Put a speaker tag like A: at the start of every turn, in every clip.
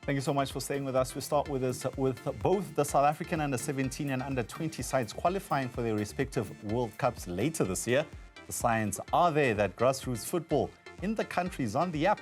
A: Thank you so much for staying with us. We start with both the South African under-17 and under-20 sides qualifying for their respective World Cups later this year. The signs are there that grassroots football in the country is on the up.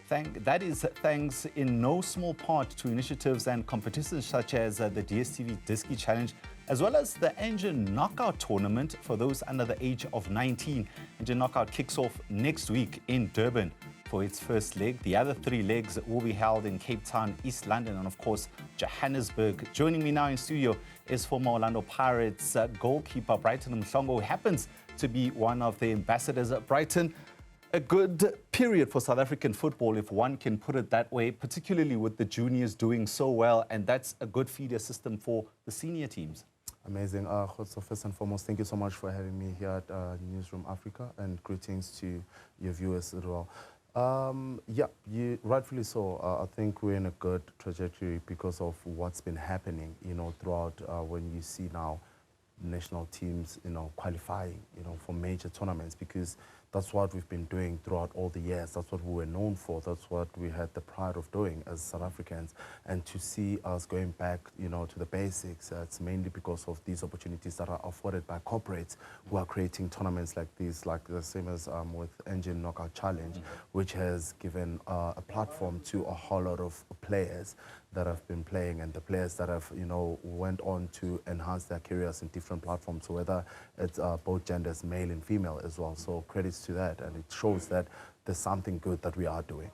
A: That is thanks in no small part to initiatives and competitions such as the DStv Diski Challenge, as well as the Engen Knockout tournament for those under the age of 19. Engen Knockout kicks off next week in Durban for its first leg. The other three legs will be held in Cape Town, East London, and of course, Johannesburg. Joining me now in studio is former Orlando Pirates goalkeeper Brighton Mhlongo, who happens to be one of the ambassadors at Brighton. A good period for South African football, if one can put it that way, particularly with the juniors doing so well, and that's a good feeder system for the senior teams.
B: Amazing. So first and foremost, thank you so much for having me here at Newzroom Afrika, and greetings to your viewers as well. Yeah, you rightfully so. I think we're in a good trajectory because of what's been happening, throughout when you see now national teams, qualifying, for major tournaments, because that's what we've been doing throughout all the years. That's what we were known for. That's what we had the pride of doing as South Africans. And to see us going back, to the basics, it's mainly because of these opportunities that are afforded by corporates who are creating tournaments like these, like the same as with Engen Knockout Challenge, which has given a platform to a whole lot of players that have been playing, and the players that have, went on to enhance their careers in different platforms, so whether it's both genders, male and female as well. So credits to that, and it shows that there's something good that we are doing.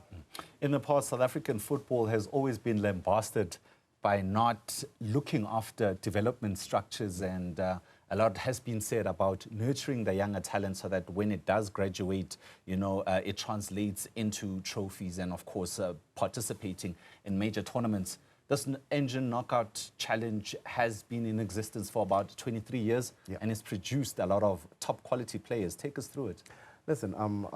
A: In the past, South African football has always been lambasted by not looking after development structures, and a lot has been said about nurturing the younger talent so that when it does graduate, it translates into trophies and, of course, participating in major tournaments. This Engen Knockout Challenge has been in existence for about 23 years, and it's produced a lot of top quality players. Take us through it.
B: Listen, I'm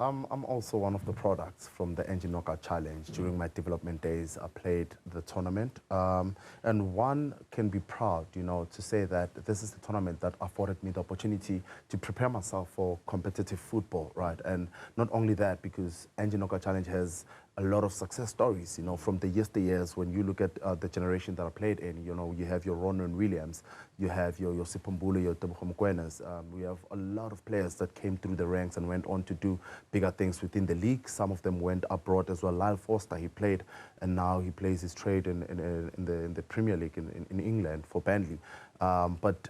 B: also one of the products from the Engen Knockout Challenge. During my development days, I played the tournament. And one can be proud, to say that this is the tournament that afforded me the opportunity to prepare myself for competitive football, right? And not only that, because Engen Knockout Challenge has a lot of success stories, from the yesteryears. When you look at the generation that I played in, you have your Ronan Williams, you have your Sipumbulu, your Tebogo Mokwenas. We have a lot of players that came through the ranks and went on to do bigger things within the league. Some of them went abroad as well. Lyle Foster, he played, and now he plays his trade in the Premier League in England for Burnley. But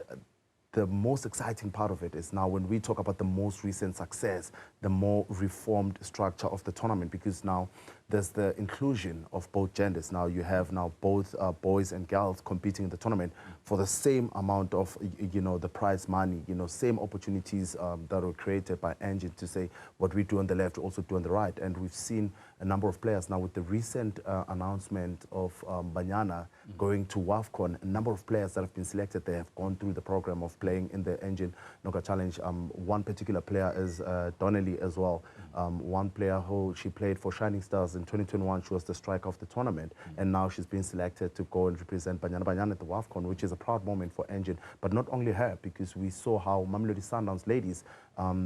B: the most exciting part of it is now when we talk about the most recent success, the more reformed structure of the tournament, because now there's the inclusion of both genders. Now you have both boys and girls competing in the tournament for the same amount of, the prize money, same opportunities that were created by Engen to say what we do on the left, we also do on the right. And we've seen a number of players now with the recent announcement of Banyana going to WAFCON. A number of players that have been selected, they have gone through the program of playing in the Engen Knockout Challenge. One particular player is Donnelly as well. One player who she played for Shining Stars in 2021, she was the striker of the tournament, and now she's been selected to go and represent Banyana at the WAFCON, which is a proud moment for Engen. But not only her, because we saw how Mamelodi Sundowns ladies,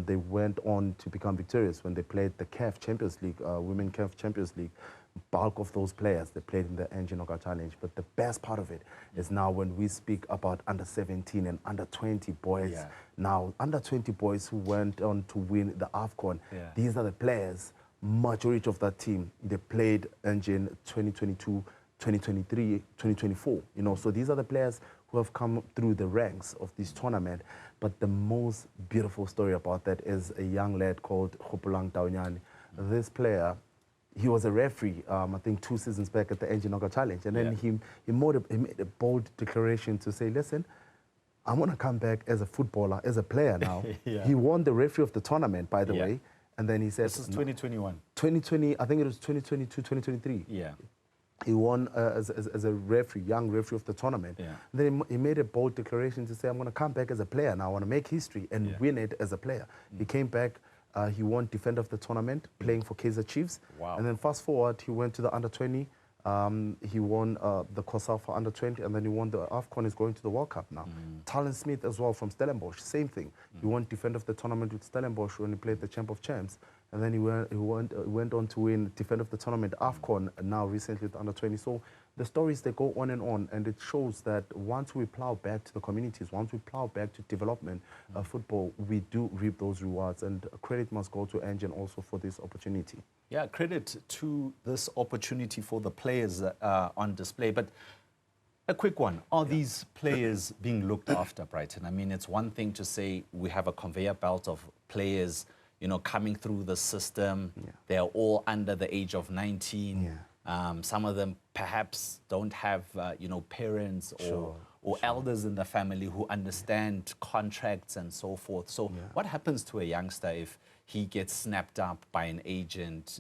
B: they went on to become victorious when they played the CAF Champions League, Women CAF Champions League. Bulk of those players, they played in the Engen Knockout Challenge. But the best part of it is now when we speak about under-17 and under-20 boys, now under-20 boys who went on to win the AFCON, these are the players, majority of that team, they played Engen 2022, 2023, 2024. So these are the players who have come through the ranks of this tournament. But the most beautiful story about that is a young lad called Kgopolang Taonyane. This player, he was a referee, I think 2 seasons back at the Engen Knockout Challenge. And then he made a bold declaration to say, listen, I'm going to come back as a footballer, as a player now. He won the referee of the tournament, by the way. And then he said...
A: This is 2021.
B: 2020, I think it was 2022, 2023. He won as a referee, young referee of the tournament. And then he made a bold declaration to say, I'm going to come back as a player now. I want to make history and win it as a player. He came back. He won Defender of the Tournament, playing for Kaizer Chiefs. And then fast forward, he went to the Under-20. He won the COSAL for Under-20, and then he won the AFCON. He's going to the World Cup now. Talon Smith as well from Stellenbosch, same thing. He won Defender of the Tournament with Stellenbosch when he played the Champ of Champs. and then he went on to win defender of the tournament, AFCON, now recently with under-20. So the stories, they go on, and it shows that once we plow back to the communities, once we plow back to development football, we do reap those rewards, and credit must go to Engen also for this opportunity.
A: Yeah, credit to this opportunity for the players on display. But a quick one, are these players being looked after, Brighton? I mean, it's one thing to say we have a conveyor belt of players, you know, coming through the system. They're all under the age of 19. Some of them perhaps don't have, you know, parents or elders in the family who understand contracts and so forth. So what happens to a youngster if he gets snapped up by an agent?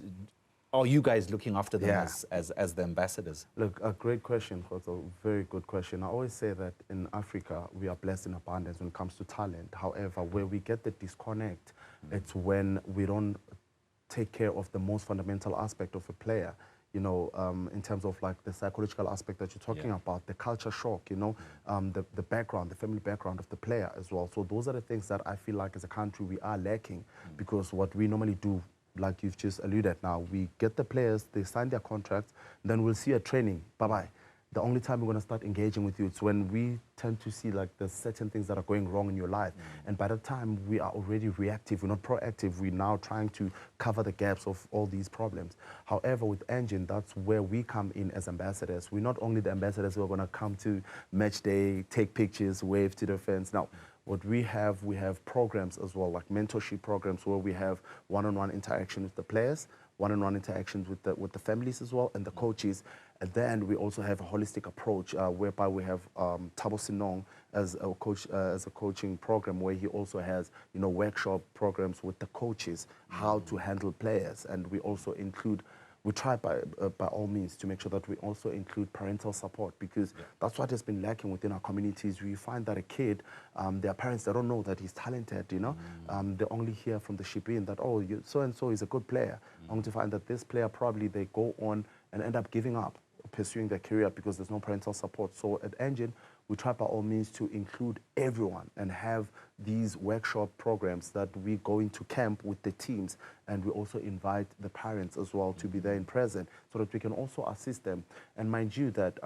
A: Are you guys looking after them as the ambassadors?
B: Look, a great question, Khoza, a very good question. I always say that in Africa, we are blessed in abundance when it comes to talent. However, where we get the disconnect, it's when we don't take care of the most fundamental aspect of a player. You know, in terms of like the psychological aspect that you're talking about, the culture shock, you know, the background, the family background of the player as well. So those are the things that I feel like as a country we are lacking, because what we normally do, like you've just alluded now, we get the players, they sign their contracts, then we'll see a training, bye-bye. The only time we're going to start engaging with you, it's when we tend to see like there's certain things that are going wrong in your life. And by the time we are already reactive, we're not proactive, we're now trying to cover the gaps of all these problems. However, with Engen, that's where we come in as ambassadors. We're not only the ambassadors who are going to come to match day, take pictures, wave to the fans. Now, what we have programs as well, like mentorship programs where we have one-on-one interaction with the players, one-on-one interactions with the families as well, and the coaches. And then we also have a holistic approach whereby we have Thabo Sinong as a coach, as a coaching program, where he also has, you know, workshop programs with the coaches, how to handle players. And we also include, we try by all means to make sure that we also include parental support, because that's what has been lacking within our communities. We find that a kid, their parents, they don't know that he's talented, you know. They only hear from the ship-in that, oh, so-and-so is a good player. Only to find that this player probably they go on and end up giving up pursuing their career because there's no parental support. So at Engen, we try by all means to include everyone and have these workshop programs that we go into camp with the teams, and we also invite the parents as well to be there in present so that we can also assist them. And mind you that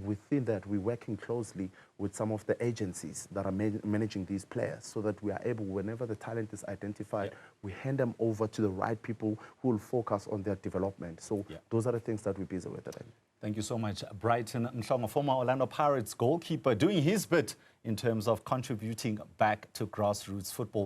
B: within that, we're working closely with some of the agencies that are managing these players so that we are able, whenever the talent is identified, we hand them over to the right people who will focus on their development. So those are the things that we're busy with at Engen.
A: Thank you so much. Brighton Mhlongo, former Orlando Pirates goalkeeper, doing his bit in terms of contributing back to grassroots football.